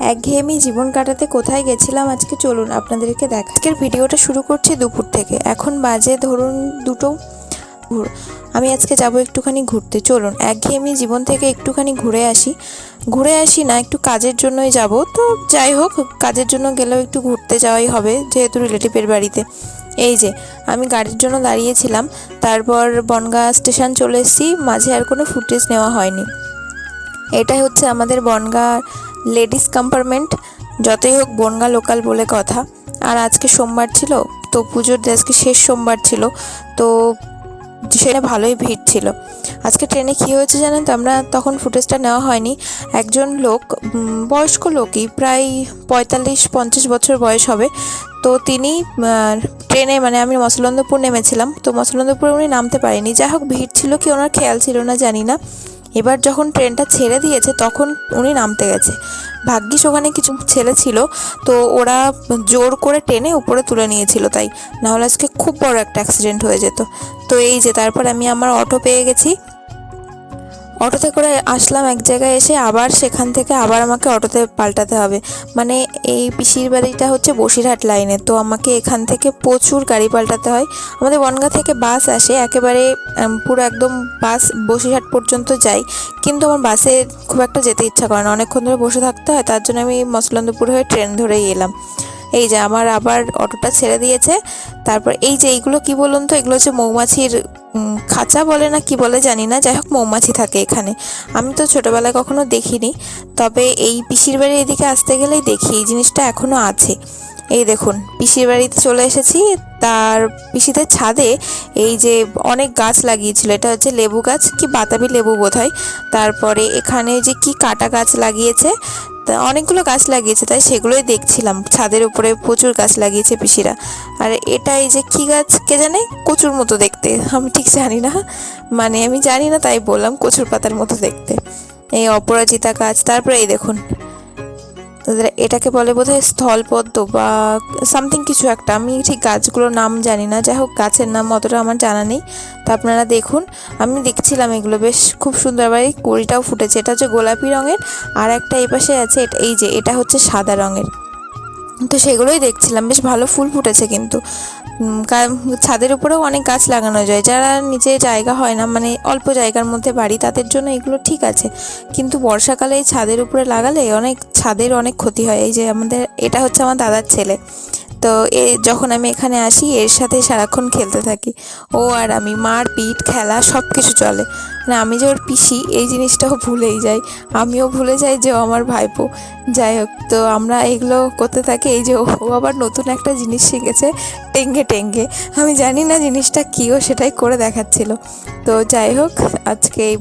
একঘেয়েমি জীবন কাটাতে কোথায় গেছিলাম আজকে চলুন আপনাদেরকে দেখা। আজকের ভিডিওটা শুরু করছি দুপুর থেকে। এখন বাজে ধরুন 2টো। আমি আজকে যাব একটুখানি ঘুরতে। চলুন একঘেয়েমি জীবন থেকে একটুখানি ঘুরে আসি না, একটু কাজের জন্যই যাব। তো যাই হোক, কাজের জন্য গেলেও একটু ঘুরতে যাওয়াই হবে, যেহেতু রিলেটিভের বাড়িতে। এই যে আমি গাড়ির জন্য দাঁড়িয়েছিলাম, তারপর বনগাঁ স্টেশন চলে এসেছি। মাঝে আর কোনো ফুটেজ নেওয়া হয়নি। এটাই হচ্ছে আমাদের বনগাঁ লেডিস কম্পার্টমেন্ট। যতই হোক বনগাঁ লোকাল বলে কথা। আর আজকে সোমবার ছিল, তো পুজোর আজকে শেষ সোমবার ছিল, তো সেটা ভালোই ভিড় ছিল। আজকে ট্রেনে কী হয়েছে জানেন তো, আমরা তখন ফুটেজটা নেওয়া হয়নি। একজন লোক, বয়স্ক লোকই, প্রায় 45-50 বছর বয়স হবে। তো তিনি ট্রেনে, মানে আমি মসলন্দপুর নেমেছিলাম, তো মসলন্দপুরে উনি নামতে পারেনি। যাই হোক, ভিড় ছিল কি ওনার খেয়াল ছিল না জানি না। এবার যখন ট্রেনটা ছেড়ে দিয়েছে তখন উনি নামতে গেছে। ভাগ্যিস ওখানে কিছু ছেলে ছিল, তো ওরা জোর করে টেনে উপরে তুলে নিয়েছিল, তাই নাহলে আজকে খুব বড় একটা অ্যাক্সিডেন্ট হয়ে যেত। তো এই যে তারপর আমি আমার অটো পেয়ে গেছি। অটোতে করে আসলাম এক জায়গায়, এসে আবার সেখান থেকে আবার আমাকে অটোতে পাল্টাতে হবে। মানে এই পিসির বাড়িটা হচ্ছে বসিরহাট লাইনে, তো আমাকে এখান থেকে প্রচুর গাড়ি পাল্টাতে হয়। আমাদের বনগাঁ থেকে বাস আসে একেবারে, পুরো একদম বাস বসিরহাট পর্যন্ত যায়, কিন্তু আমার বাসে খুব একটা যেতে ইচ্ছা করে না, অনেকক্ষণ ধরে বসে থাকতে হয়। তার জন্য আমি মসলন্দপুর হয়ে ট্রেন ধরেই এলাম। এই যে আমার আবার অটোটা ছেড়ে দিয়েছে। তারপর এই যে এইগুলো কি বলুন তো, এগুলো হচ্ছে মৌমাছির খাঁচা বলে না কি বলে জানি না, যাই হোক মৌমাছি থাকে এখানে। আমি তো ছোটোবেলায় কখনো দেখিনি, তবে এই পিসির বাড়ির এদিকে আসতে গেলেই দেখি এই জিনিসটা এখনও আছে। এই দেখুন, পিসির বাড়িতে চলে এসেছি। তার পিসিদের ছাদে এই যে অনেক গাছ লাগিয়েছিল, এটা হচ্ছে লেবু গাছ, কি বাতাবি লেবু বোধহয়। তারপরে এখানে যে কি কাটা গাছ লাগিয়েছে, তা অনেকগুলো গাছ লাগিয়েছে, তাই সেগুলোই দেখছিলাম। ছাদের উপরে প্রচুর গাছ লাগিয়েছে পিসিরা। আর এটা এই যে কি গাছ কে জানে, কচুর মতো দেখতে, আমি ঠিক জানি না, মানে আমি জানি না তাই বললাম, কচুর পাতার মতো দেখতে। এই অপরাজিতা গাছ। তারপরে এই দেখুন, এটাকে বলে বোধহয় স্থলপদ্ম বা সামথিং কিছু একটা, আমি ঠিক গাছগুলোর নাম জানি না। যাই হোক, গাছের নাম অতটা আমার জানা নেই। তো আপনারা দেখুন, আমি দেখছিলাম এগুলো বেশ খুব সুন্দর। আবার এই কড়িটাও ফুটেছে, এটা হচ্ছে গোলাপি রঙের, আর একটা এই পাশে আছে, এই যে এটা হচ্ছে সাদা রঙের। তো সেগুলোই দেখছিলাম, বেশ ভালো ফুল ফুটেছে কিন্তু। ছাদের উপরেও অনেক গাছ লাগানো যায়, যারা নিচে জায়গা হয় না, মানে অল্প জায়গার মধ্যে বাড়ি, তাদের জন্য এগুলো ঠিক আছে। কিন্তু বর্ষাকালে এই ছাদের উপরে লাগালে ছাদের অনেক ক্ষতি হয়। এই যে এটা হচ্ছে আমার দাদার ছেলে, তো যখন আমি এখানে আসি এর সাথে সারাক্ষণ খেলতে থাকি। ও আর আমি, মারপিট খেলা সব কিছু চলে। মানে আমি যে ওর পিসি এই জিনিসটাও ভুলেই যাই, আমিও ভুলে যাই যে ও আমার ভাইপো। যাই হোক, তো আমরা এগুলো করতে থাকি। এই যে ও আবার নতুন একটা জিনিস শিখেছে, টেঙ্গে টেঙ্গে। আমি জানি না জিনিসটা কী, ও সেটাই করে দেখাচ্ছিল। তো যাই হোক, আজকে এই